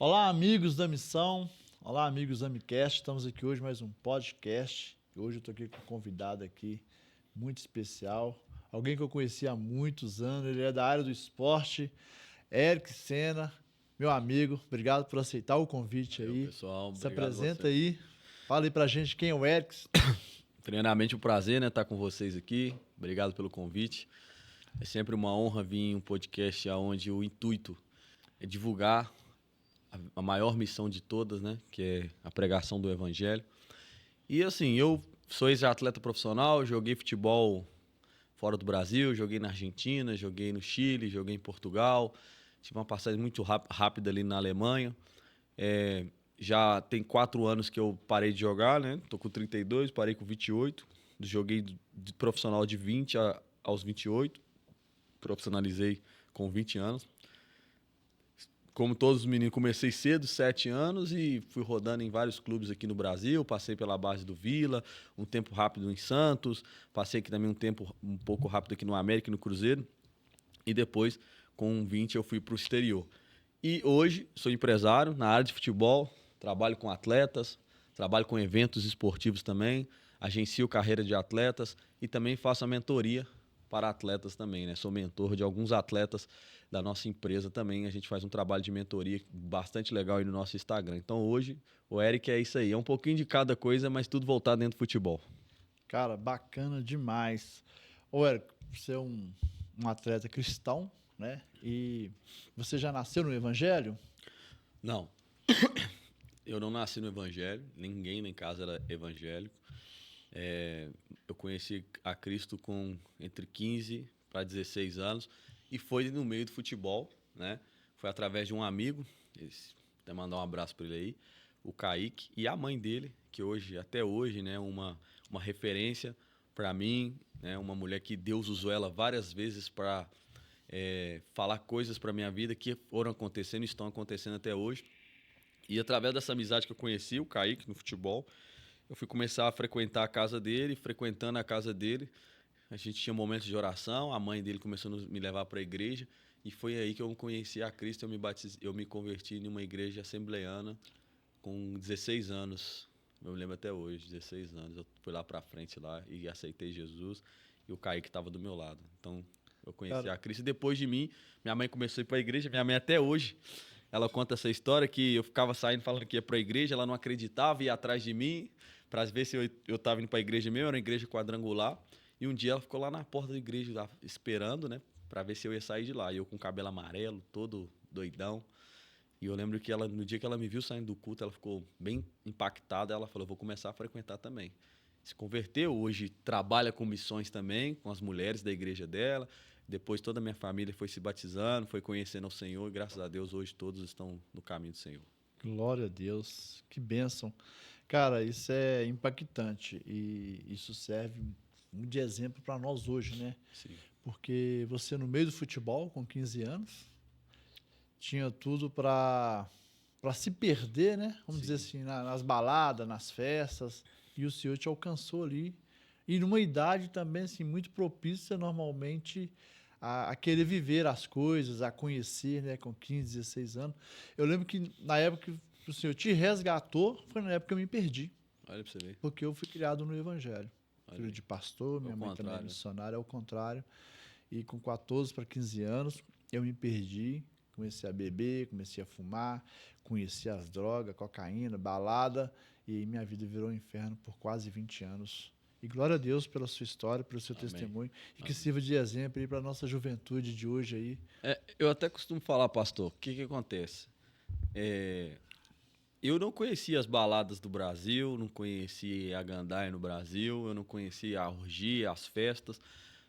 Olá, amigos da Missão. Olá, amigos da Micast. Estamos aqui hoje mais um podcast. Hoje eu estou aqui com um convidado aqui muito especial. Alguém que eu conheci há muitos anos. Ele é da área do esporte. Eric Sena, meu amigo. Obrigado por aceitar o convite aí. Pessoal, Se obrigado apresenta você. aí. Fala aí pra gente quem é o Eric. Primeiramente, um prazer, né, estar com vocês aqui. Obrigado pelo convite. É sempre uma honra vir em um podcast onde o intuito é divulgar a maior missão de todas, né, que é a pregação do Evangelho. E assim, eu sou ex-atleta profissional, joguei futebol fora do Brasil, joguei na Argentina, joguei no Chile, joguei em Portugal. Tive uma passagem muito rápida ali na Alemanha. Já tem 4 anos que eu parei de jogar, né? Tô com 32, parei com 28. Joguei de profissional de 20 aos 28. Profissionalizei com 20 anos. Como todos os meninos, comecei cedo, 7 anos, e fui rodando em vários clubes aqui no Brasil. Passei pela base do Vila, um tempo rápido em Santos. Passei aqui também um tempo um pouco rápido aqui no América e no Cruzeiro. E depois, com 20, eu fui para o exterior. E hoje sou empresário na área de futebol, trabalho com atletas, trabalho com eventos esportivos também, agencio carreira de atletas e também faço a mentoria para atletas também, né? Sou mentor de alguns atletas da nossa empresa também. A gente faz um trabalho de mentoria bastante legal aí no nosso Instagram. Então hoje o Eric é isso aí, é um pouquinho de cada coisa, mas tudo voltado dentro do futebol. Cara, bacana demais. Ô, Eric, você é um atleta cristão, né? E você já nasceu no Evangelho? Não, eu não nasci no evangelho, ninguém lá em casa era evangélico. Eu conheci a Cristo com entre 15 para 16 anos e foi no meio do futebol, né? Foi através de um amigo, até mandar um abraço para ele aí, o Kaique, e a mãe dele, que hoje, até hoje, né, uma referência para mim, né, uma mulher que Deus usou ela várias vezes para falar coisas para minha vida que foram acontecendo e estão acontecendo até hoje. E através dessa amizade que eu conheci, o Kaique, no futebol, eu fui começar a frequentar a casa dele, frequentando a casa dele. A gente tinha momentos de oração, a mãe dele começou a me levar para a igreja, e foi aí que eu conheci a Cristo, eu me converti em uma igreja assembleiana com 16 anos. Eu lembro até hoje, 16 anos. Eu fui lá para frente lá e aceitei Jesus, e o Kaique estava do meu lado. Então, eu conheci Cara, a Cristo. E depois de mim, minha mãe começou a ir para a igreja. Minha mãe até hoje, ela conta essa história que eu ficava saindo falando que ia para a igreja, ela não acreditava, ia atrás de mim para ver se eu estava indo para a igreja mesmo, era uma igreja quadrangular. E um dia ela ficou lá na porta da igreja lá, esperando, né, para ver se eu ia sair de lá. E eu com o cabelo amarelo, todo doidão. E eu lembro que ela, no dia que ela me viu saindo do culto, ela ficou bem impactada. Ela falou: vou começar a frequentar também. Se converteu, hoje trabalha com missões também, com as mulheres da igreja dela. Depois toda a minha família foi se batizando, foi conhecendo o Senhor, e graças a Deus hoje todos estão no caminho do Senhor. glória a Deus, que bênção. Cara, isso é impactante e isso serve muito de exemplo para nós hoje, né? Sim. Porque você no meio do futebol, com 15 anos, tinha tudo para se perder, né? Vamos dizer Sim. assim, nas baladas, nas festas, e o Senhor te alcançou ali. E numa idade também assim muito propícia normalmente a querer viver as coisas, a conhecer, né, com 15, 16 anos. Eu lembro que na época que o Senhor te resgatou, foi na época que eu me perdi, Olha pra você ver. porque eu fui criado no Evangelho. Olha Filho aí. de pastor, Ao minha mãe também é contrário, né? missionária, ao contrário. E com 14 para 15 anos, eu me perdi, comecei a beber, comecei a fumar, conheci as drogas, cocaína, balada, e minha vida virou um inferno por quase 20 anos. E glória a Deus pela sua história, pelo seu Amém. testemunho, e que Amém. sirva de exemplo aí para a nossa juventude de hoje aí. Eu até costumo falar, pastor, o que acontece? Eu não conhecia as baladas do Brasil, não conhecia a gandaia no Brasil, eu não conhecia a orgia, as festas.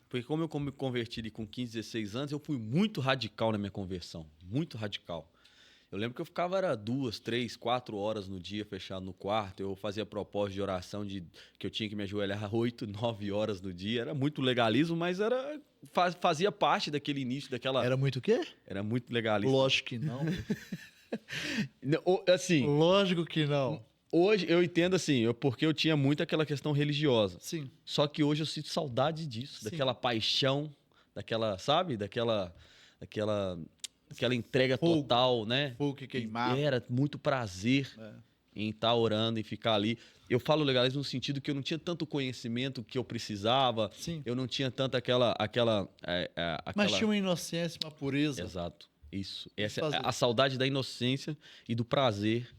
Porque como eu me converti ali com 15, 16 anos, eu fui muito radical na minha conversão. Muito radical. Eu lembro que eu ficava era 2, 3, 4 horas no dia fechado no quarto. Eu fazia propósito de oração que eu tinha que me ajoelhar 8, 9 horas no dia. Era muito legalismo, mas fazia parte daquele início, daquela... Era muito o quê? Era muito legalista. Lógico que não. Assim, Lógico que não. hoje eu entendo assim, porque eu tinha muito aquela questão religiosa. Sim, Só que hoje eu sinto saudade disso, sim. daquela paixão, daquela, sabe? Daquela aquela entrega Fogo. total, né? Fogo que queimava. Era muito prazer em estar orando, em ficar ali. Eu falo legalismo no sentido que eu não tinha tanto conhecimento que eu precisava, Sim. eu não tinha tanto Mas tinha uma inocência, uma pureza. Exato, isso. De Essa é fazer. a saudade da inocência e do prazer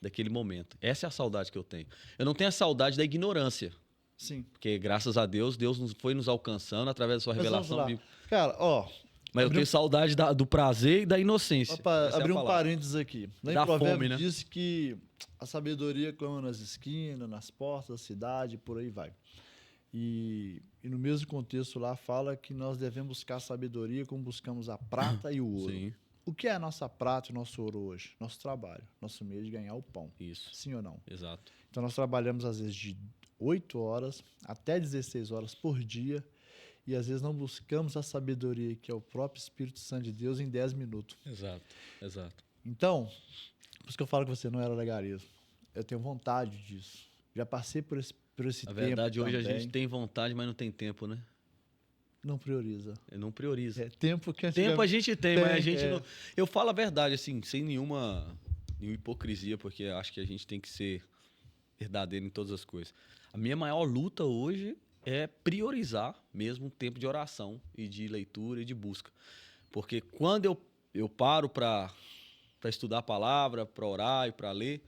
daquele momento. Essa é a saudade que eu tenho. Eu não tenho a saudade da ignorância, Sim. porque graças a Deus, Deus foi nos alcançando através da sua Mas vamos revelação lá. bíblica. Cara, ó. Mas eu tenho saudade do prazer e da inocência. Opa, Essa é a abrir um palavra. parênteses aqui. Lá em Da Provérbios fome, né? diz que a sabedoria clama nas esquinas, nas portas da cidade, por aí vai. E no mesmo contexto lá fala que nós devemos buscar a sabedoria como buscamos a prata e o ouro. Sim, O que é a nossa prata e o nosso ouro hoje? Nosso trabalho, nosso meio de ganhar o pão. isso. Sim ou não? Exato. Então nós trabalhamos às vezes de 8 horas até 16 horas por dia e às vezes não buscamos a sabedoria que é o próprio Espírito Santo de Deus em 10 minutos. Exato. Exato. Então, por isso que eu falo que você não era legarismo. Eu tenho vontade disso. Já passei por esse A tempo verdade, hoje também. a gente tem vontade, mas não tem tempo, né? Não prioriza. Não prioriza. É tempo que Tempo a gente tem, mas a gente é. não. Eu falo a verdade, assim, sem nenhuma hipocrisia, porque acho que a gente tem que ser verdadeiro em todas as coisas. A minha maior luta hoje é priorizar mesmo o tempo de oração e de leitura e de busca. Porque quando eu paro para estudar a palavra, para orar e para ler,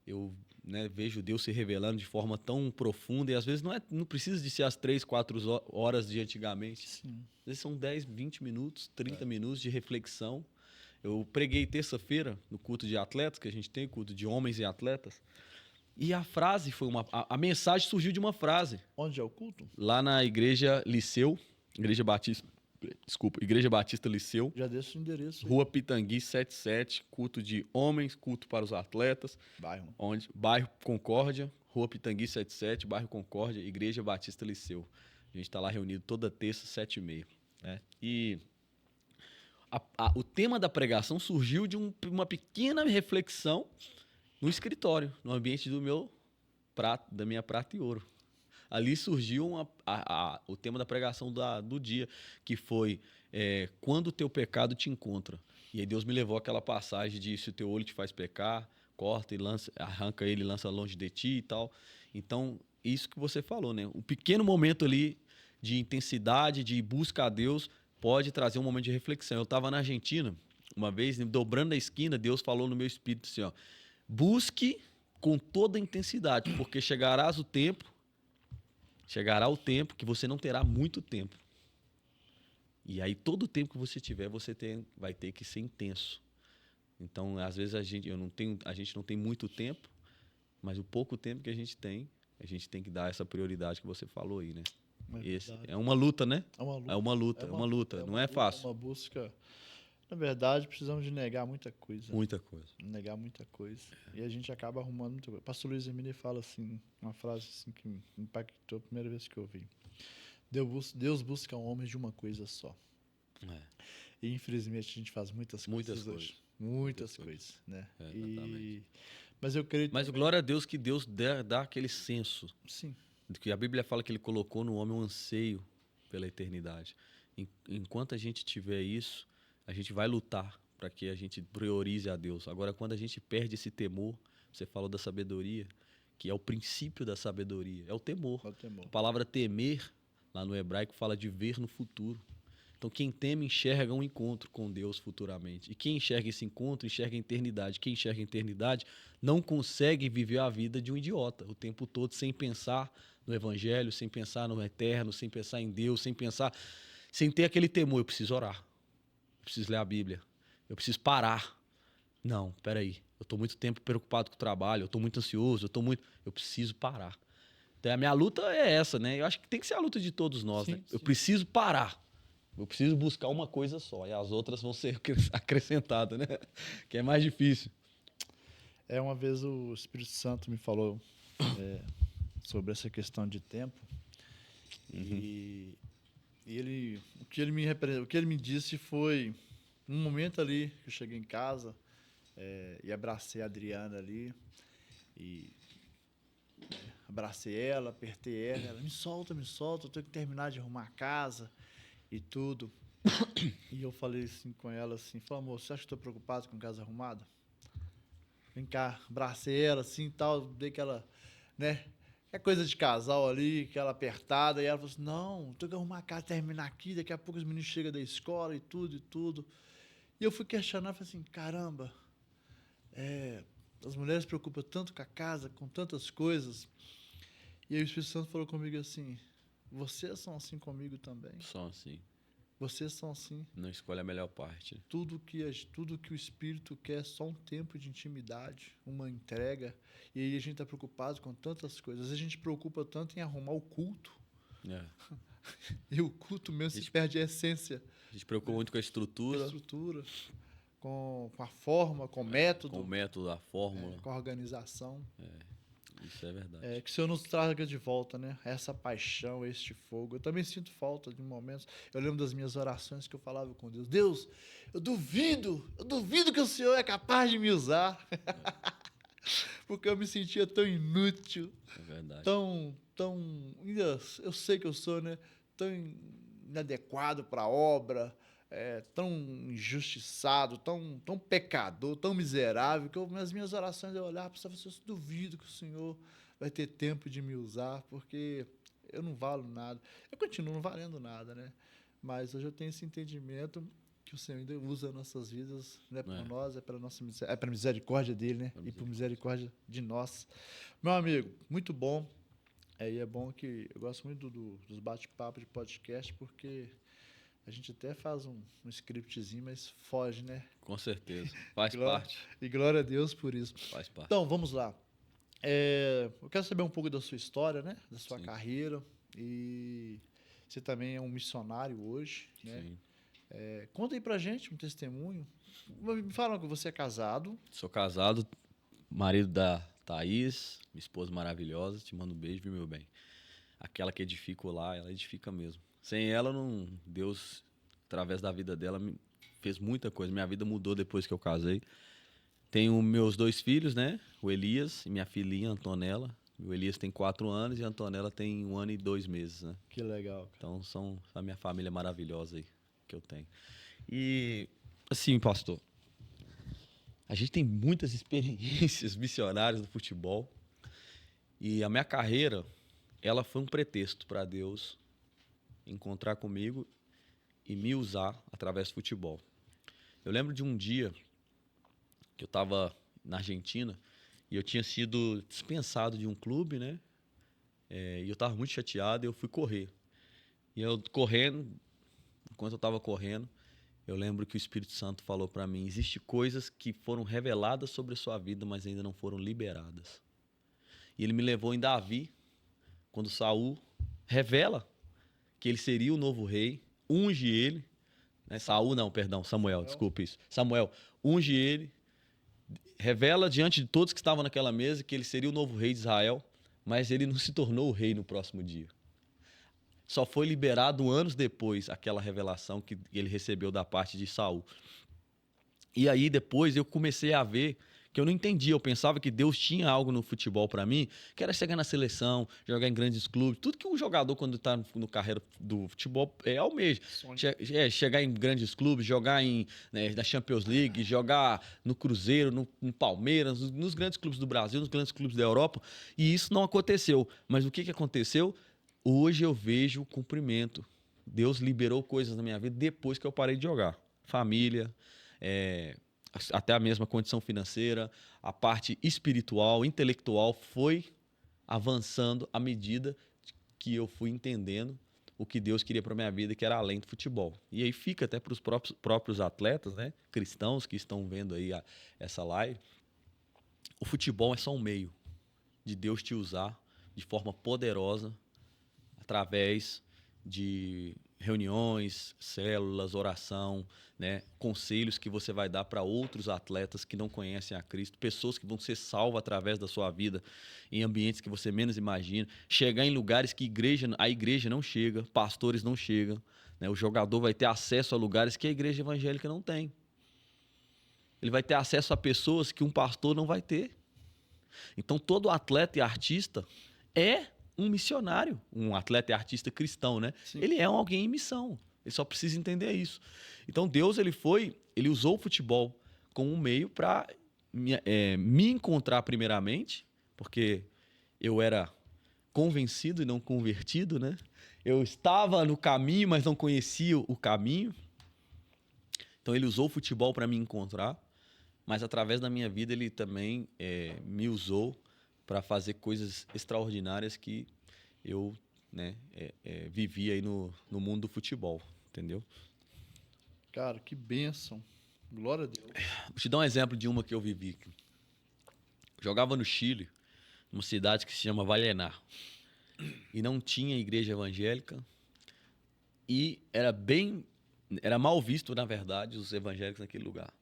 eu vejo Deus se revelando de forma tão profunda, e às vezes não precisa de ser as 3, 4 horas de antigamente. Sim. Às vezes são 10, 20 minutos, 30 minutos de reflexão. Eu preguei terça-feira no culto de atletas, que a gente tem, culto de homens e atletas, e a frase foi a mensagem surgiu de uma frase. Onde é o culto? Lá na igreja Liceu, Igreja Batista Liceu, Já deixa o endereço aí. Rua Pitangui 77, culto de homens, culto para os atletas, Bairro. bairro Concórdia, Rua Pitangui 77, bairro Concórdia, Igreja Batista Liceu. A gente está lá reunido toda terça, 7h30. Né? E o tema da pregação surgiu de uma pequena reflexão no escritório, no ambiente da minha prata e ouro. Ali surgiu o tema da pregação do dia, que foi quando o teu pecado te encontra. E aí Deus me levou àquela passagem de se o teu olho te faz pecar, corta e arranca ele e lança longe de ti e tal. Então, isso que você falou, né? Um pequeno momento ali de intensidade, de busca a Deus, pode trazer um momento de reflexão. Eu estava na Argentina, uma vez, dobrando a esquina, Deus falou no meu espírito assim, ó, busque com toda a intensidade, porque chegará o tempo que você não terá muito tempo. E aí, todo o tempo que você tiver, vai ter que ser intenso. Então, às vezes, a gente não tem muito tempo, mas o pouco tempo que a gente tem que dar essa prioridade que você falou aí, né? É uma luta, né? É uma luta. Não é fácil. É uma busca. Na verdade, precisamos de negar muita coisa. Muita coisa. Negar muita coisa. E a gente acaba arrumando muita coisa. O pastor Luiz Emílio fala assim, uma frase assim que me impactou a primeira vez que eu ouvi. Deus busca homens de uma coisa só. E infelizmente a gente faz muitas coisas hoje. Muitas coisas, né? Mas eu creio. Mas glória a Deus que Deus dá aquele senso. Sim. Que a Bíblia fala que ele colocou no homem um anseio pela eternidade. Enquanto a gente tiver isso, a gente vai lutar para que a gente priorize a Deus. Agora, quando a gente perde esse temor, você falou da sabedoria, que é o princípio da sabedoria, é o temor. A palavra temer, lá no hebraico, fala de ver no futuro. Então, quem teme enxerga um encontro com Deus futuramente. E quem enxerga esse encontro, enxerga a eternidade. Quem enxerga a eternidade não consegue viver a vida de um idiota o tempo todo, sem pensar no evangelho, sem pensar no eterno, sem pensar em Deus, sem ter aquele temor. Eu preciso orar, eu preciso ler a Bíblia, eu preciso parar. Não, peraí, eu estou muito tempo preocupado com o trabalho, eu estou muito ansioso, eu preciso parar. Então, a minha luta é essa, né? Eu acho que tem que ser a luta de todos nós, né? Eu preciso parar. Eu preciso buscar uma coisa só, e as outras vão ser acrescentadas, né? Que é mais difícil. Uma vez o Espírito Santo me falou sobre essa questão de tempo. E o que ele me disse foi um momento ali que eu cheguei em casa e abracei a Adriana ali e abracei ela, apertei ela, me solta, eu tenho que terminar de arrumar a casa e tudo. E eu falei assim com ela, assim, falei, amor, você acha que eu tô preocupado com casa arrumada? Vem cá, abracei ela assim e tal, dei aquela, né? É coisa de casal ali, aquela apertada. E ela falou assim: não, tenho que arrumar a casa, terminar aqui. Daqui a pouco os meninos chegam da escola e tudo e tudo. E eu fui questionar, falei assim: caramba, as mulheres se preocupam tanto com a casa, com tantas coisas. E aí o Espírito Santo falou comigo assim: vocês são assim comigo também. Só assim. Vocês são assim. Não escolhe a melhor parte. Né? Tudo que o Espírito quer é só um tempo de intimidade, uma entrega. E aí a gente está preocupado com tantas coisas. Às vezes a gente preocupa tanto em arrumar o culto. É. E o culto mesmo se perde a essência. A gente preocupa muito com a estrutura. Com a forma, com o método. Com o método, a fórmula. Com a organização. Isso é verdade. Que o Senhor nos traga de volta, né? Essa paixão, este fogo. Eu também sinto falta de momentos. Eu lembro das minhas orações que eu falava com Deus. Deus, eu duvido que o Senhor é capaz de me usar. Porque eu me sentia tão inútil. É verdade. Eu sei que eu sou, né? Tão inadequado para a obra. Tão injustiçado, tão pecador, tão miserável, que nas minhas orações eu olhava e pensava assim, eu duvido que o Senhor vai ter tempo de me usar, porque eu não valo nada. Eu continuo não valendo nada, né? Mas hoje eu tenho esse entendimento que o Senhor ainda usa nossas vidas, não é para nós, é para a misericórdia dele, né? E por misericórdia de nós. Meu amigo, muito bom. E é bom que eu gosto muito dos bate-papos de podcast, porque a gente até faz um scriptzinho, mas foge, né? Com certeza. Faz parte. E glória a Deus por isso. Faz parte. Então, vamos lá. Eu quero saber um pouco da sua história, né? Da sua carreira. E você também é um missionário hoje, né? Sim. Conta aí pra gente um testemunho. Me fala que você é casado. Sou casado, marido da Thaís, minha esposa maravilhosa. Te mando um beijo, viu, meu bem? Aquela que edifica o lar, ela edifica mesmo. Sem ela, Deus, através da vida dela, fez muita coisa. Minha vida mudou depois que eu casei. Tenho meus 2 filhos, né? O Elias e minha filhinha, Antonella. O Elias tem 4 anos e a Antonella tem 1 ano e 2 meses, né? Que legal. Cara. Então, são a minha família maravilhosa aí que eu tenho. E, assim, pastor, a gente tem muitas experiências missionárias do futebol. E a minha carreira, ela foi um pretexto para Deus encontrar comigo e me usar através do futebol. Eu lembro de um dia que eu estava na Argentina e eu tinha sido dispensado de um clube, né? E eu estava muito chateado e eu fui correr. E eu correndo, enquanto eu estava correndo, eu lembro que o Espírito Santo falou para mim: existem coisas que foram reveladas sobre a sua vida, mas ainda não foram liberadas. E ele me levou em Davi, quando Saul revela que ele seria o novo rei, unge ele, né? Samuel, desculpa isso. Samuel unge ele, revela diante de todos que estavam naquela mesa que ele seria o novo rei de Israel, mas ele não se tornou o rei no próximo dia. Só foi liberado anos depois aquela revelação que ele recebeu da parte de Saul. E aí depois eu comecei a ver que eu não entendia. Eu pensava que Deus tinha algo no futebol para mim, que era chegar na seleção, jogar em grandes clubes. Tudo que um jogador, quando está no carreira do futebol, almeja. Chegar em grandes clubes, jogar na Champions League, jogar no Cruzeiro, no Palmeiras, nos grandes clubes do Brasil, nos grandes clubes da Europa. E isso não aconteceu. Mas o que aconteceu? Hoje eu vejo o cumprimento. Deus liberou coisas na minha vida depois que eu parei de jogar. Família, até a mesma condição financeira, a parte espiritual, intelectual foi avançando à medida que eu fui entendendo o que Deus queria para minha vida, que era além do futebol. E aí fica até para os próprios atletas, né, cristãos que estão vendo aí essa live. O futebol é só um meio de Deus te usar de forma poderosa através de reuniões, células, oração, né, conselhos que você vai dar para outros atletas que não conhecem a Cristo, pessoas que vão ser salvas através da sua vida em ambientes que você menos imagina, chegar em lugares que a igreja não chega, pastores não chegam, né, o jogador vai ter acesso a lugares que a igreja evangélica não tem. Ele vai ter acesso a pessoas que um pastor não vai ter. Então, todo atleta e artista é um missionário, um atleta e artista cristão, né? Sim. Ele é alguém em missão. Ele só precisa entender isso. Então Deus ele usou o futebol como um meio para me encontrar primeiramente, porque eu era convencido e não convertido, né? Eu estava no caminho, mas não conhecia o caminho. Então ele usou o futebol para me encontrar, mas através da minha vida ele também me usou para fazer coisas extraordinárias que eu, né, vivi aí no mundo do futebol, entendeu? Cara, que bênção. Glória a Deus. Vou te dar um exemplo de uma que eu vivi. Jogava no Chile, numa cidade que se chama Vallenar, e não tinha igreja evangélica, e era mal visto, na verdade, os evangélicos naquele lugar.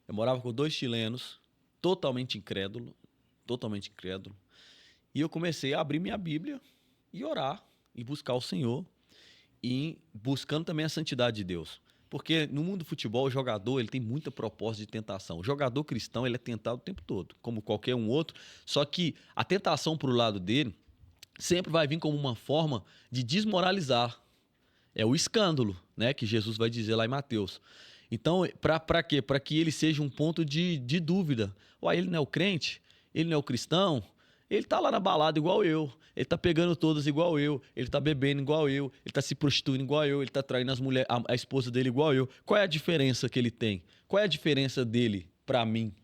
Eu morava com 2 chilenos, totalmente incrédulo, e eu comecei a abrir minha Bíblia e orar, e buscar o Senhor, e buscando também a santidade de Deus. Porque no mundo do futebol, o jogador ele tem muita proposta de tentação. O jogador cristão ele é tentado o tempo todo, como qualquer um outro, só que a tentação para o lado dele sempre vai vir como uma forma de desmoralizar. É o escândalo, né, que Jesus vai dizer lá em Mateus. Então, para quê? Para que ele seja um ponto de dúvida. Ué, ele não é o crente? Ele não é o cristão? Ele tá lá na balada igual eu. Ele tá pegando todas igual eu. Ele tá bebendo igual eu. Ele tá se prostituindo igual eu. Ele tá traindo a esposa dele igual eu. Qual é a diferença que ele tem? Qual é a diferença dele para mim?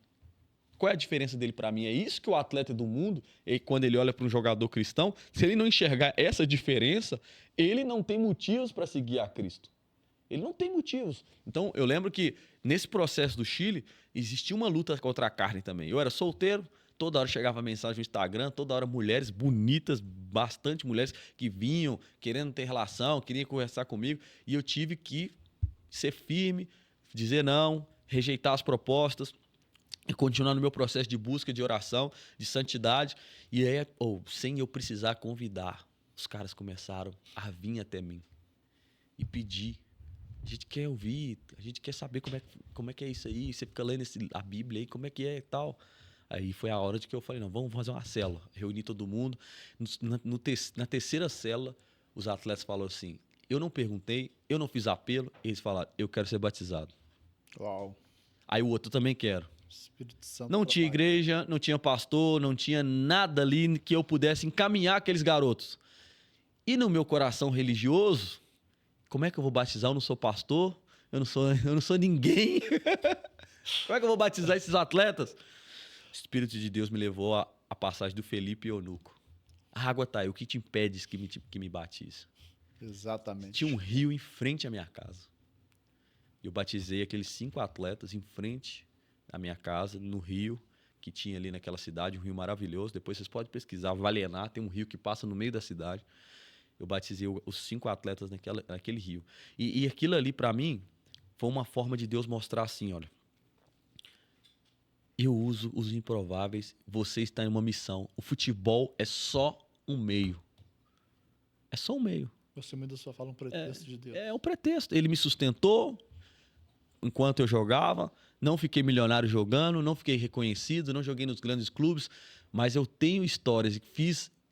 Qual é a diferença dele para mim? É isso que o atleta do mundo, quando ele olha para um jogador cristão, se ele não enxergar essa diferença, ele não tem motivos para seguir a Cristo. Ele não tem motivos. Então, eu lembro que nesse processo do Chile, existia uma luta contra a carne também. Eu era solteiro, toda hora chegava mensagem no Instagram, toda hora mulheres bonitas, bastante mulheres que vinham querendo ter relação, queriam conversar comigo, e eu tive que ser firme, dizer não, rejeitar as propostas, e continuar no meu processo de busca, de oração, de santidade. E aí, sem eu precisar convidar, os caras começaram a vir até mim e pedir. A gente quer ouvir, a gente quer saber como é que é isso aí. Você fica lendo a Bíblia aí, como é que é e tal. Aí foi a hora de que eu falei, não, vamos fazer uma célula. Reuni todo mundo. Na terceira célula, os atletas falaram assim, eu não perguntei, eu não fiz apelo. Eles falaram, eu quero ser batizado. Uau. Aí o outro, eu também quero. Espírito Santo. Não tinha igreja, não tinha pastor, não tinha nada ali que eu pudesse encaminhar aqueles garotos. E no meu coração religioso, como é que eu vou batizar? Eu não sou pastor, eu não sou ninguém. Como é que eu vou batizar esses atletas? O Espírito de Deus me levou a passagem do Felipe e Eunuco. A água tá aí, o que te impede que me batize? Exatamente. Tinha um rio em frente à minha casa. Eu batizei aqueles 5 atletas em frente à minha casa, no rio que tinha ali naquela cidade, um rio maravilhoso. Depois vocês podem pesquisar, Vallenar, tem um rio que passa no meio da cidade. Eu batizei os 5 atletas naquele rio. E aquilo ali, para mim, foi uma forma de Deus mostrar assim, olha, eu uso os improváveis, você está em uma missão. O futebol é só um meio. É só um meio. Você ainda só fala um pretexto de Deus. É um pretexto. Ele me sustentou enquanto eu jogava, não fiquei milionário jogando, não fiquei reconhecido, não joguei nos grandes clubes, mas eu tenho histórias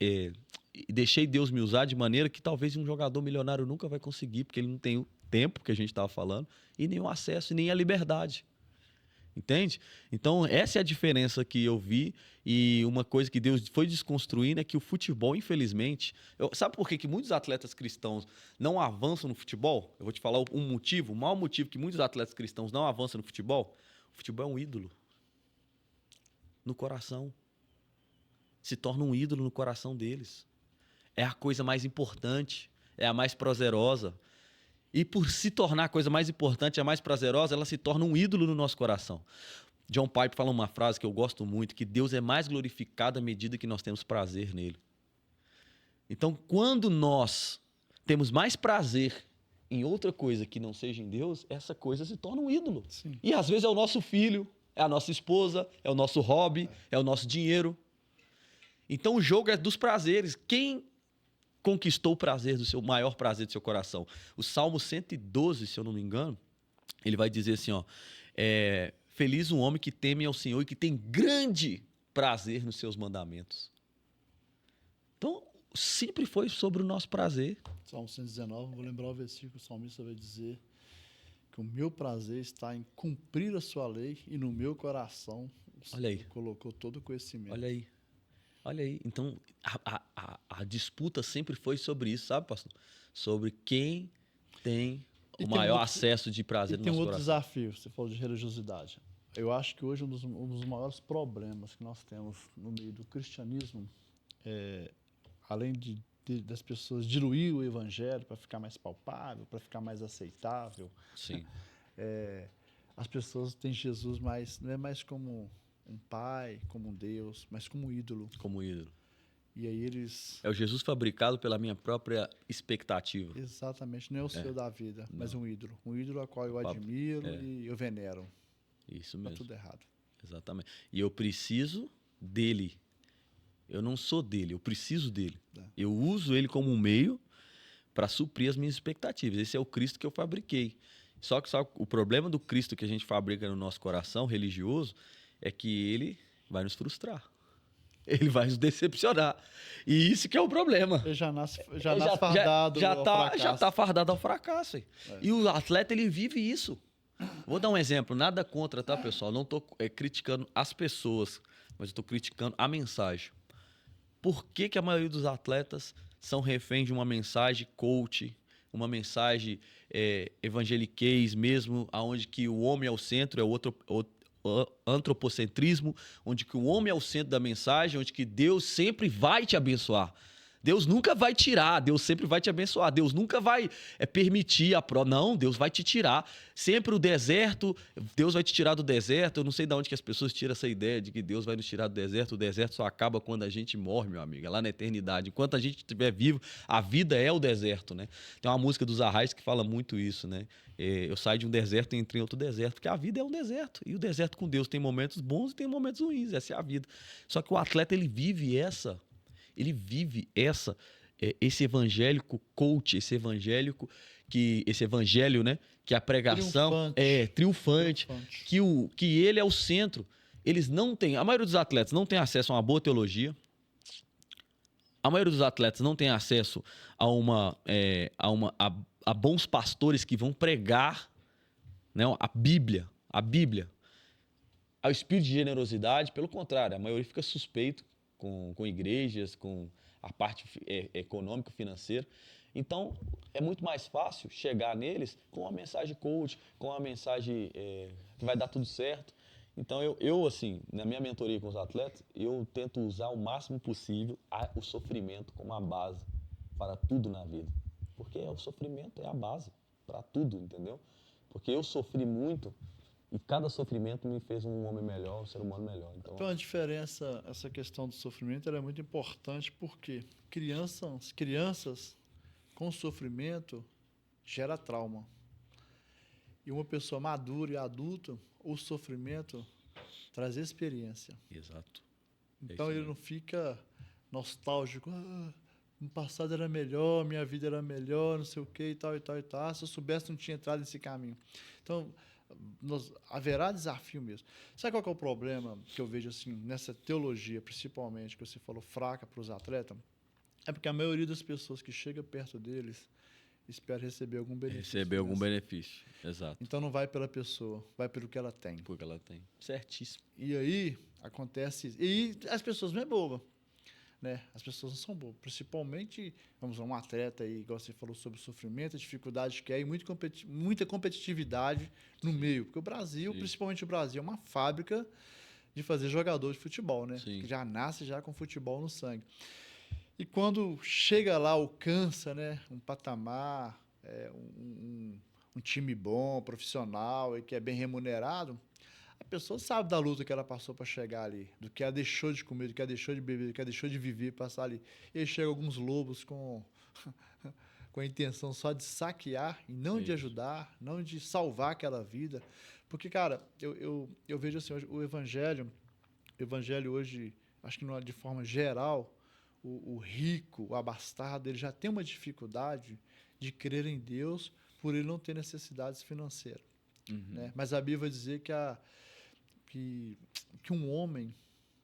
e deixei Deus me usar de maneira que talvez um jogador milionário nunca vai conseguir, porque ele não tem o tempo que a gente estava falando, e nem o acesso, e nem a liberdade. Entende? Então, essa é a diferença que eu vi, e uma coisa que Deus foi desconstruindo é que o futebol, infelizmente... sabe por que muitos atletas cristãos não avançam no futebol? Eu vou te falar um motivo, o maior motivo que muitos atletas cristãos não avançam no futebol. O futebol é um ídolo. No coração. Se torna um ídolo no coração deles. É a coisa mais importante, é a mais prazerosa. E por se tornar a coisa mais importante, a mais prazerosa, ela se torna um ídolo no nosso coração. John Piper fala uma frase que eu gosto muito, que Deus é mais glorificado à medida que nós temos prazer nele. Então, quando nós temos mais prazer em outra coisa que não seja em Deus, essa coisa se torna um ídolo. Sim. E às vezes é o nosso filho, é a nossa esposa, é o nosso hobby, é o nosso dinheiro. Então, o jogo é dos prazeres. Quem conquistou o prazer o maior prazer do seu coração? O Salmo 112, se eu não me engano, ele vai dizer assim, ó, feliz um homem que teme ao Senhor e que tem grande prazer nos seus mandamentos. Então, sempre foi sobre o nosso prazer. Salmo 119, vou lembrar o versículo, o salmista vai dizer que o meu prazer está em cumprir a sua lei e no meu coração Olha aí. colocou todo o conhecimento. Olha aí. Olha aí. Então, a disputa sempre foi sobre isso, sabe, pastor? Sobre quem tem o maior acesso de prazer no nosso coração. Desafio, você falou de religiosidade. Eu acho que hoje um dos maiores problemas que nós temos no meio do cristianismo é, além das pessoas diluir o evangelho para ficar mais palpável, para ficar mais aceitável. Sim. As pessoas têm Jesus não é mais como um pai, como um Deus, mas como um ídolo. Como ídolo. E aí eles... É o Jesus fabricado pela minha própria expectativa. Exatamente, não é o seu da vida, mas um ídolo. Um ídolo a qual eu admiro e eu venero. Isso mesmo. Tá tudo errado. Exatamente. E eu preciso dele. Eu não sou dele, eu preciso dele. Eu uso ele como um meio para suprir as minhas expectativas. Esse é o Cristo que eu fabriquei. Só que o problema do Cristo que a gente fabrica no nosso coração religioso é que ele vai nos frustrar. Ele vai nos decepcionar. E isso que é o problema. Ele já nasce fardado ao fracasso. Já tá fardado ao fracasso. E o atleta, ele vive isso. Vou dar um exemplo. Nada contra, tá, pessoal? Não estou criticando as pessoas, mas estou criticando a mensagem. Por que a maioria dos atletas são reféns de uma mensagem coach, uma mensagem evangeliquez mesmo, onde que o homem é o centro, é o antropocentrismo, onde que o homem é o centro da mensagem, onde que Deus sempre vai te abençoar. Deus nunca vai tirar, Deus sempre vai te abençoar. Deus nunca vai permitir a prova. Não, Deus vai te tirar. Sempre o deserto, Deus vai te tirar do deserto. Eu não sei de onde que as pessoas tiram essa ideia de que Deus vai nos tirar do deserto. O deserto só acaba quando a gente morre, meu amigo, é lá na eternidade. Enquanto a gente estiver vivo, a vida é o deserto, né? Tem uma música dos Arrais que fala muito isso, né? Eu saio de um deserto e entro em outro deserto, porque a vida é um deserto. E o deserto com Deus tem momentos bons e tem momentos ruins. Essa é a vida. Só que o atleta, ele vive esse evangélico coach, esse evangelho, né, que a pregação é triunfante. Que ele é o centro. Eles não têm, a maioria dos atletas não tem acesso a uma boa teologia. A maioria dos atletas não tem acesso a bons pastores que vão pregar, né, a Bíblia, ao espírito de generosidade. Pelo contrário, a maioria fica suspeito com igrejas, com a parte econômica, financeira. Então, é muito mais fácil chegar neles com uma mensagem coach, com uma mensagem que vai dar tudo certo. Então, eu, assim, na minha mentoria com os atletas, eu tento usar o máximo possível o sofrimento como a base para tudo na vida. Porque o sofrimento é a base para tudo, entendeu? Porque eu sofri muito e cada sofrimento me fez um homem melhor, um ser humano melhor. Então a diferença, essa questão do sofrimento, ela é muito importante porque crianças com sofrimento gera trauma. E uma pessoa madura e adulta, o sofrimento traz experiência. Exato. Então ele não fica nostálgico. No passado era melhor, minha vida era melhor, não sei o que e tal, e tal, e tal. Se eu soubesse, não tinha entrado nesse caminho. Então, haverá desafio mesmo. Sabe qual que é o problema que eu vejo assim nessa teologia, principalmente, que você falou, fraca para os atletas? É porque a maioria das pessoas que chega perto deles espera receber algum benefício. Benefício, exato. Então não vai pela pessoa, vai pelo que ela tem. Porque ela tem. Certíssimo. E aí acontece isso. E as pessoas não é boba. Né? As pessoas não são boas. Principalmente, vamos lá, um atleta aí, igual você falou sobre o sofrimento, a dificuldade que é e muita competitividade no meio. Porque o Brasil, principalmente o Brasil, é uma fábrica de fazer jogador de futebol, né? Sim. Que já nasce já com futebol no sangue. E quando chega lá, alcança, né, um patamar, um time bom, profissional e que é bem remunerado, a pessoa sabe da luta que ela passou para chegar ali, do que ela deixou de comer, do que ela deixou de beber, do que ela deixou de viver, passar ali. E aí chegam alguns lobos com a intenção só de saquear e não de ajudar, não de salvar aquela vida. Porque, cara, eu vejo assim, o evangelho hoje, acho que de forma geral, o rico, o abastado, ele já tem uma dificuldade de crer em Deus por ele não ter necessidades financeiras. Uhum. Né? Mas a Bíblia vai dizer que um homem,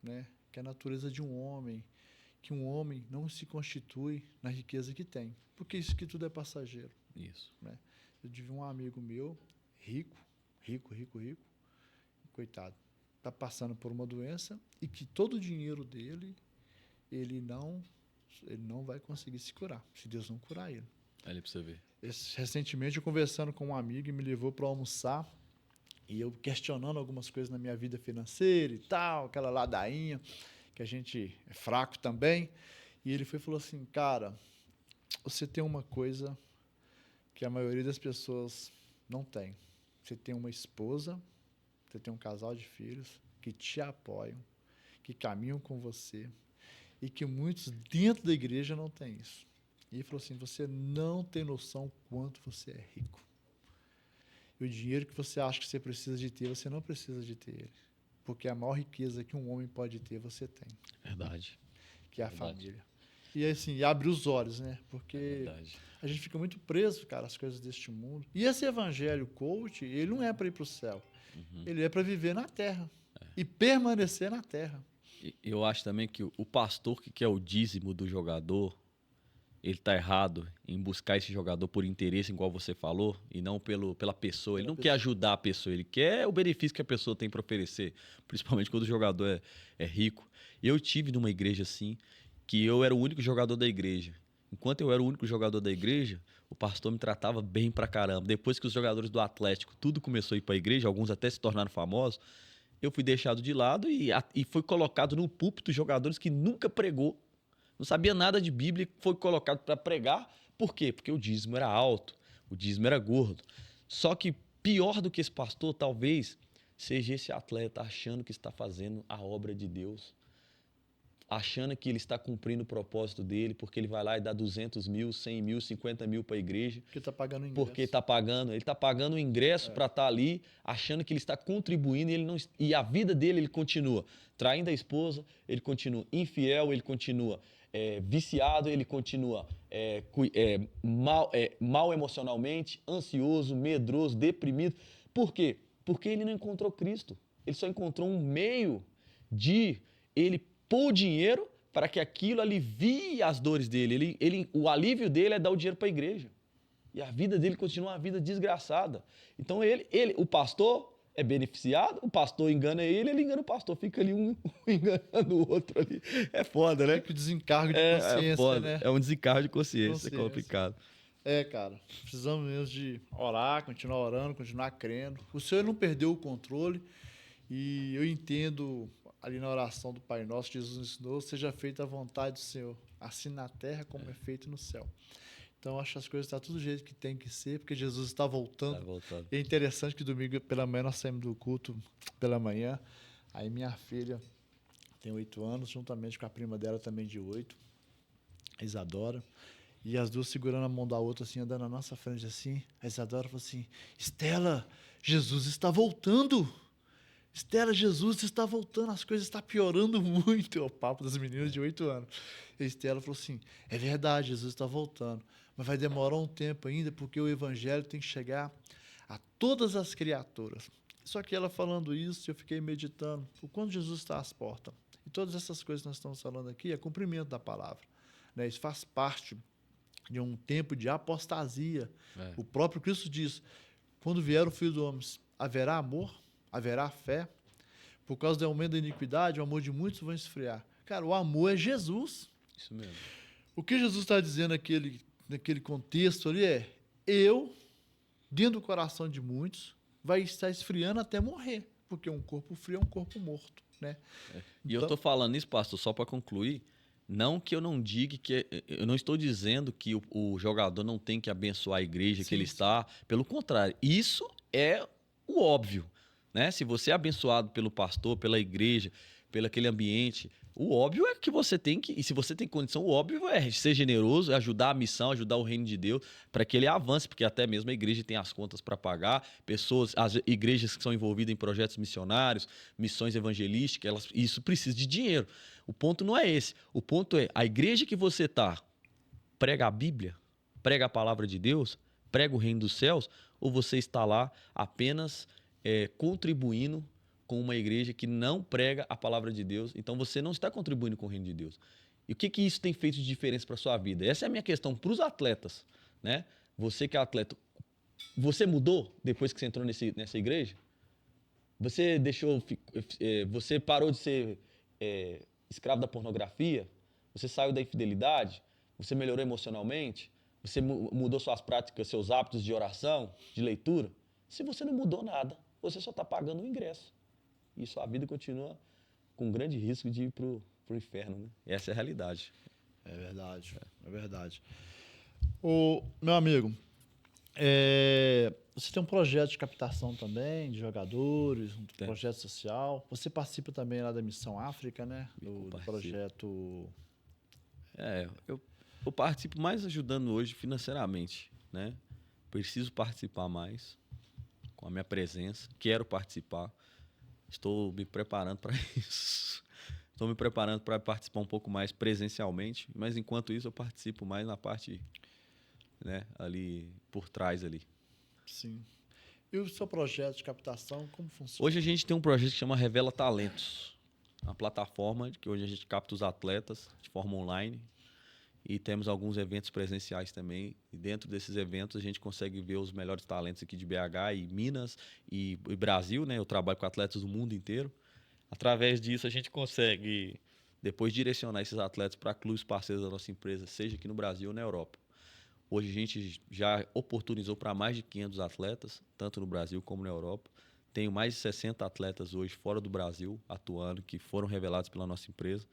né, que a natureza de um homem, que um homem não se constitui na riqueza que tem, porque isso aqui tudo é passageiro. Isso. Né? Eu tive um amigo meu, rico, coitado, está passando por uma doença e que todo o dinheiro dele, ele não vai conseguir se curar, se Deus não curar ele. Ali para você ver. Recentemente, eu conversando com um amigo e me levou para almoçar e eu questionando algumas coisas na minha vida financeira e tal, aquela ladainha, que a gente é fraco também. E ele falou assim, cara, você tem uma coisa que a maioria das pessoas não tem. Você tem uma esposa, você tem um casal de filhos que te apoiam, que caminham com você e que muitos dentro da igreja não têm isso. E ele falou assim, você não tem noção quanto você é rico. E o dinheiro que você acha que você precisa de ter, você não precisa de ter ele. Porque a maior riqueza que um homem pode ter, você tem. Verdade. Que é a família. E assim, abre os olhos, né? Porque a gente fica muito preso, cara, às coisas deste mundo. E esse evangelho coach, ele não é para ir para o céu. Ele é para viver na terra. E permanecer na terra. Eu acho também que o pastor que quer o dízimo do jogador, ele está errado em buscar esse jogador por interesse, igual você falou, e não pela pessoa. Ele não quer ajudar a pessoa, ele quer o benefício que a pessoa tem para oferecer, principalmente quando o jogador é rico. Eu tive numa igreja assim, que eu era o único jogador da igreja. Enquanto eu era o único jogador da igreja, o pastor me tratava bem pra caramba. Depois que os jogadores do Atlético, tudo começou a ir para a igreja, alguns até se tornaram famosos, eu fui deixado de lado e foi colocado no púlpito jogadores que nunca pregou, não sabia nada de Bíblia, foi colocado para pregar. Por quê? Porque o dízimo era alto, o dízimo era gordo. Só que pior do que esse pastor, talvez, seja esse atleta achando que está fazendo a obra de Deus, achando que ele está cumprindo o propósito dele, porque ele vai lá e dá 200 mil, 100 mil, 50 mil para a igreja. Porque está pagando o ingresso. Porque ele está pagando o ingresso para estar ali, achando que ele está contribuindo e a vida dele, ele continua traindo a esposa, ele continua infiel, ele continua viciado, ele continua mal emocionalmente, ansioso, medroso, deprimido. Por quê? Porque ele não encontrou Cristo. Ele só encontrou um meio de ele pôr dinheiro para que aquilo alivie as dores dele. O alívio dele é dar o dinheiro para a igreja. E a vida dele continua uma vida desgraçada. Então o pastor é beneficiado, o pastor engana ele engana o pastor. Fica ali um enganando o outro ali. É foda, né? Que desencargo de consciência, foda. né? É um desencargo de consciência, é complicado. Cara, precisamos mesmo de orar, continuar orando, continuar crendo. O Senhor não perdeu o controle e eu entendo ali na oração do Pai Nosso, Jesus nos ensinou, seja feita a vontade do Senhor, assim na terra como é feito no céu. Então, acho que as coisas estão tudo do jeito que tem que ser, porque Jesus está voltando. Está voltando. E é interessante que domingo pela manhã nós saímos do culto pela manhã. Aí minha filha tem 8 anos, juntamente com a prima dela também de 8, a Isadora. E as duas segurando a mão da outra, assim, andando na nossa frente, assim. A Isadora falou assim, Estela, Jesus está voltando. Estela, Jesus está voltando, as coisas estão piorando muito. É o papo das meninas de 8 anos. E a Estela falou assim, é verdade, Jesus está voltando. Mas vai demorar um tempo ainda, porque o evangelho tem que chegar a todas as criaturas. Só que ela falando isso, eu fiquei meditando o quanto Jesus está às portas. E todas essas coisas que nós estamos falando aqui é cumprimento da palavra. Né? Isso faz parte de um tempo de apostasia. O próprio Cristo diz, quando vier o Filho do Homem, haverá amor, haverá fé. Por causa do aumento da iniquidade, o amor de muitos vai esfriar. Cara, o amor é Jesus. Isso mesmo. O que Jesus está dizendo naquele contexto ali eu, dentro do coração de muitos, vai estar esfriando até morrer, porque um corpo frio é um corpo morto, né? E eu estou falando isso, pastor, só para concluir, não que eu não diga eu não estou dizendo que o jogador não tem que abençoar a igreja que ele está, pelo contrário, isso é o óbvio, né? Se você é abençoado pelo pastor, pela igreja, pelo aquele ambiente, o óbvio é que você tem que, e se você tem condição, o óbvio é ser generoso, ajudar a missão, ajudar o reino de Deus, para que ele avance, porque até mesmo a igreja tem as contas para pagar, as igrejas que são envolvidas em projetos missionários, missões evangelísticas, isso precisa de dinheiro. O ponto não é esse, o ponto é, a igreja que você está, prega a Bíblia, prega a palavra de Deus, prega o reino dos céus, ou você está lá apenas contribuindo com uma igreja que não prega a palavra de Deus, então você não está contribuindo com o reino de Deus. E o que isso tem feito de diferença para sua vida? Essa é a minha questão para os atletas, né? Você que é atleta, você mudou depois que você entrou nessa igreja? Você você parou de ser escravo da pornografia? Você saiu da infidelidade? Você melhorou emocionalmente? Você mudou suas práticas, seus hábitos de oração, de leitura? Se você não mudou nada, você só está pagando o ingresso. E sua vida continua com grande risco de ir pro inferno, né? Essa é a realidade. É verdade, é verdade. O meu amigo, você tem um projeto de captação também, de jogadores, um Tem. projeto social. Você participa também lá da Missão África, né? Do projeto. Eu participo mais ajudando hoje financeiramente, né? Preciso participar mais com a minha presença. Quero participar. Estou me preparando para isso. Estou me preparando para participar um pouco mais presencialmente, mas enquanto isso eu participo mais na parte, né, ali por trás ali. Sim. E o seu projeto de captação, como funciona? Hoje a gente tem um projeto que chama Revela Talentos, uma plataforma que hoje a gente capta os atletas de forma online e temos alguns eventos presenciais também. E dentro desses eventos a gente consegue ver os melhores talentos aqui de BH e Minas e Brasil, né? Eu trabalho com atletas do mundo inteiro. Através disso, a gente consegue depois direcionar esses atletas para clubes parceiros da nossa empresa, seja aqui no Brasil ou na Europa. Hoje a gente já oportunizou para mais de 500 atletas, tanto no Brasil como na Europa. Tenho mais de 60 atletas hoje fora do Brasil atuando, que foram revelados pela nossa empresa.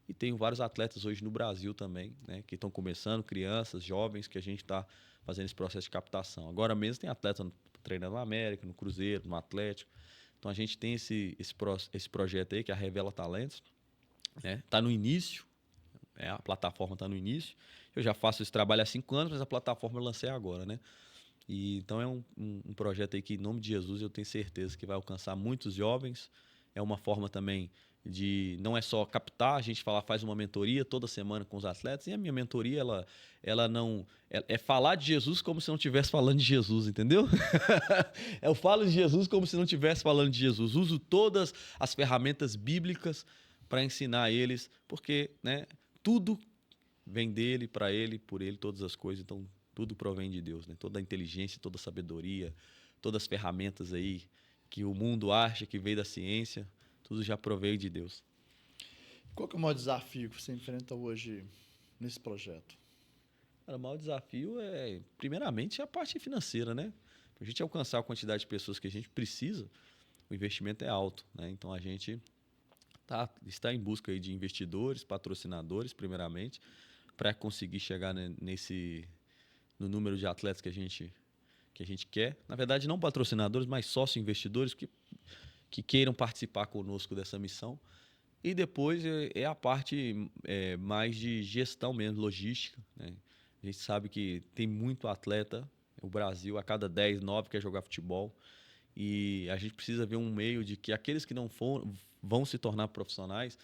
E tenho vários atletas hoje no Brasil também, né, que estão começando, crianças, jovens, que a gente está fazendo esse processo de captação. Agora mesmo tem atleta treinando no América, no Cruzeiro, no Atlético. Então a gente tem esse projeto aí, que é a Revela Talentos. Né? Tá no início, a plataforma está no início. Eu já faço esse trabalho há 5 anos, mas a plataforma eu lancei agora, né? E, então é um projeto aí que, em nome de Jesus, eu tenho certeza que vai alcançar muitos jovens. É uma forma também de não é só captar, a gente faz uma mentoria toda semana com os atletas, e a minha mentoria ela não é falar de Jesus como se não estivesse falando de Jesus, entendeu? Eu falo de Jesus como se não estivesse falando de Jesus. Uso todas as ferramentas bíblicas para ensinar eles, porque, né, tudo vem dele, para ele, por ele, todas as coisas, então tudo provém de Deus, né? Toda a inteligência, toda a sabedoria, todas as ferramentas aí que o mundo acha que veio da ciência, tudo já proveio de Deus. Qual que é o maior desafio que você enfrenta hoje nesse projeto? Cara, o maior desafio é, primeiramente, a parte financeira, né? Para a gente alcançar a quantidade de pessoas que a gente precisa, o investimento é alto, né? Então a gente está em busca aí de investidores, patrocinadores, primeiramente, para conseguir chegar no número de atletas que a gente quer. Na verdade, não patrocinadores, mas sócio-investidores que queiram participar conosco dessa missão. E depois é a parte mais de gestão mesmo, logística. Né? A gente sabe que tem muito atleta, o Brasil, a cada 10, 9 quer jogar futebol. E a gente precisa ver um meio de que aqueles que não vão se tornar profissionais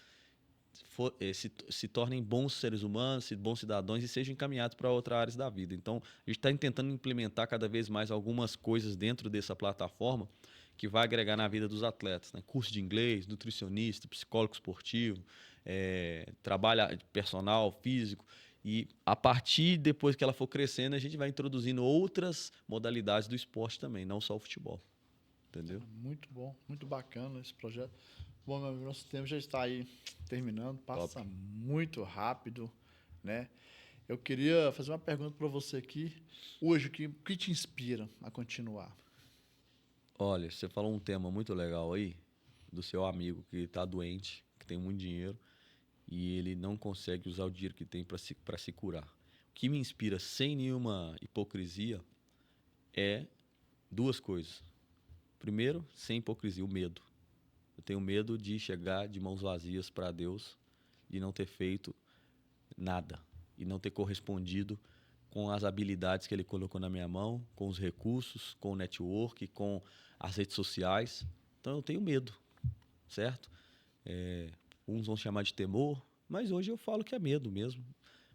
se tornem bons seres humanos, bons cidadãos e sejam encaminhados para outras áreas da vida. Então, a gente está tentando implementar cada vez mais algumas coisas dentro dessa plataforma que vai agregar na vida dos atletas. Né? Curso de inglês, nutricionista, psicólogo esportivo, trabalho personal, físico. E a partir, depois que ela for crescendo, a gente vai introduzindo outras modalidades do esporte também, não só o futebol. Entendeu? Muito bom, muito bacana esse projeto. Bom, meu amigo, nosso tempo já está aí terminando, passa Top. muito rápido, né? Eu queria fazer uma pergunta para você aqui. Hoje, o que te inspira a continuar? Olha, você falou um tema muito legal aí, do seu amigo que está doente, que tem muito dinheiro, e ele não consegue usar o dinheiro que tem para se curar. O que me inspira, sem nenhuma hipocrisia, é duas coisas. Primeiro, sem hipocrisia, o medo. Eu tenho medo de chegar de mãos vazias para Deus e não ter feito nada, e não ter correspondido com as habilidades que ele colocou na minha mão, com os recursos, com o network, com as redes sociais. Então eu tenho medo, certo? Uns vão chamar de temor, mas hoje eu falo que é medo mesmo,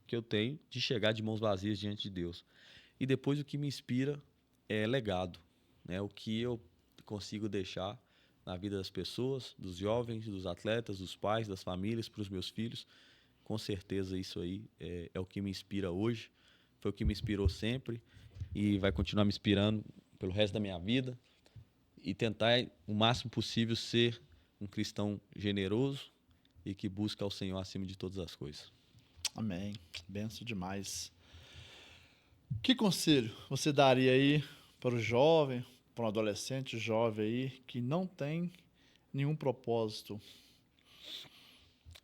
que eu tenho de chegar de mãos vazias diante de Deus. E depois o que me inspira é legado, né? O que eu consigo deixar na vida das pessoas, dos jovens, dos atletas, dos pais, das famílias, para os meus filhos, com certeza isso aí é o que me inspira hoje, foi o que me inspirou sempre e vai continuar me inspirando pelo resto da minha vida e tentar o máximo possível ser um cristão generoso e que busca ao Senhor acima de todas as coisas. Amém. Benção demais. Que conselho você daria aí para o jovem, para um adolescente jovem aí que não tem nenhum propósito?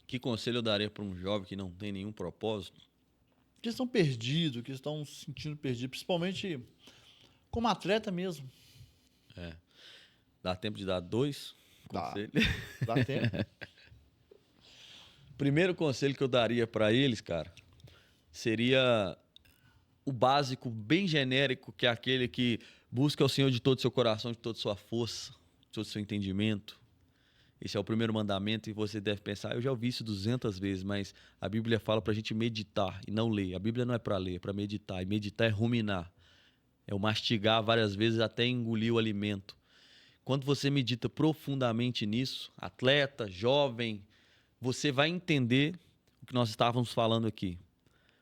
Que conselho eu daria para um jovem que não tem nenhum propósito? Que estão perdidos, que estão se sentindo perdidos, principalmente como atleta mesmo. Dá tempo de dar 2 Dá. conselhos? Dá tempo? Primeiro conselho que eu daria para eles, cara, seria o básico, bem genérico, que é aquele que busca o Senhor de todo o seu coração, de toda a sua força, de todo o seu entendimento. Esse é o primeiro mandamento e você deve pensar, eu já ouvi isso 200 vezes, mas a Bíblia fala para a gente meditar e não ler. A Bíblia não é para ler, é para meditar. E meditar é ruminar. É o mastigar várias vezes até engolir o alimento. Quando você medita profundamente nisso, atleta, jovem, você vai entender o que nós estávamos falando aqui.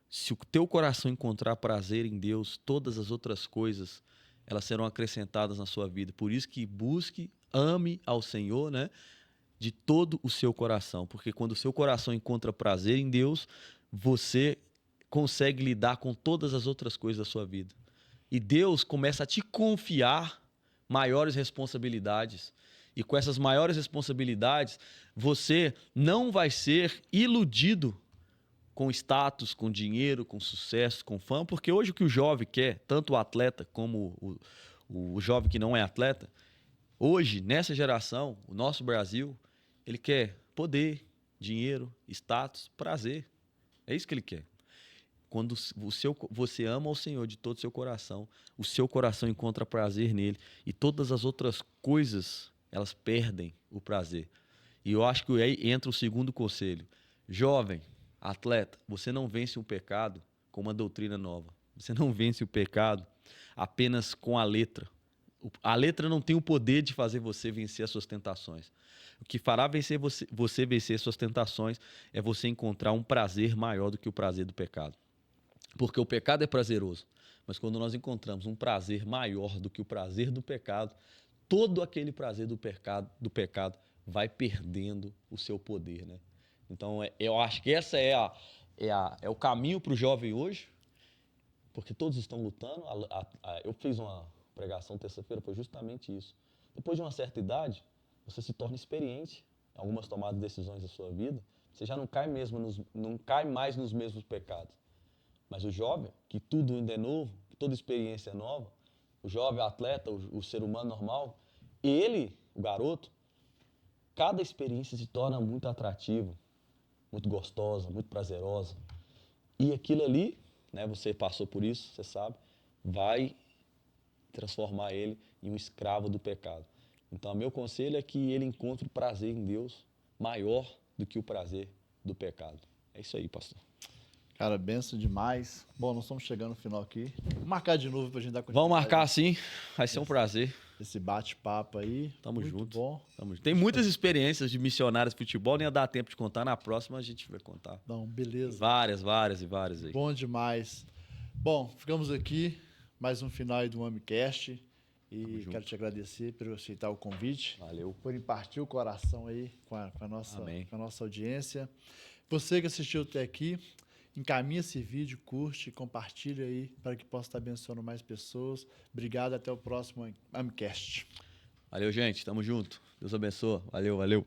Se o teu coração encontrar prazer em Deus, todas as outras coisas, elas serão acrescentadas na sua vida. Por isso que busque, ame ao Senhor, né? De todo o seu coração. Porque quando o seu coração encontra prazer em Deus, você consegue lidar com todas as outras coisas da sua vida. E Deus começa a te confiar maiores responsabilidades. E com essas maiores responsabilidades, você não vai ser iludido com status, com dinheiro, com sucesso, com fama, porque hoje o que o jovem quer, tanto o atleta como o jovem que não é atleta, hoje, nessa geração, o nosso Brasil, ele quer poder, dinheiro, status, prazer. É isso que ele quer. Quando você ama o Senhor de todo o seu coração, o seu coração encontra prazer nele e todas as outras coisas, elas perdem o prazer. E eu acho que aí entra o segundo conselho. Jovem, atleta, você não vence o pecado com uma doutrina nova. Você não vence o pecado apenas com a letra. A letra não tem o poder de fazer você vencer as suas tentações. O que fará você vencer suas tentações é você encontrar um prazer maior do que o prazer do pecado. Porque o pecado é prazeroso, mas quando nós encontramos um prazer maior do que o prazer do pecado, todo aquele prazer do pecado vai perdendo o seu poder, né? Então, eu acho que essa é o caminho para o jovem hoje, porque todos estão lutando. Eu fiz uma pregação terça-feira, foi justamente isso. Depois de uma certa idade, você se torna experiente em algumas tomadas de decisões da sua vida, você já não cai mais nos mesmos pecados. Mas o jovem, que tudo ainda é novo, que toda experiência é nova, o jovem, o atleta, o ser humano normal, ele, o garoto, cada experiência se torna muito atrativa, muito gostosa, muito prazerosa. E aquilo ali, né, você passou por isso, você sabe, vai transformar ele em um escravo do pecado. Então, meu conselho é que ele encontre prazer em Deus maior do que o prazer do pecado. É isso aí, pastor. Cara, benção demais. Bom, nós estamos chegando no final aqui. Vamos marcar de novo pra gente dar Vamos marcar sim, vai ser um prazer. Esse bate-papo aí. Tamo muito junto. Bom. Tamo junto. Tem muitas experiências de missionários de futebol, nem ia dar tempo de contar. Na próxima a gente vai contar. Não, beleza. Várias aí. Bom demais. Bom, ficamos aqui. Mais um final aí do AmiCast. E quero te agradecer por aceitar o convite. Valeu. Por impartir o coração aí com a nossa audiência. Você que assistiu até aqui, encaminha esse vídeo, curte, compartilha aí para que possa estar abençoando mais pessoas. Obrigado, até o próximo AmiCast. Valeu, gente. Tamo junto. Deus abençoe. Valeu.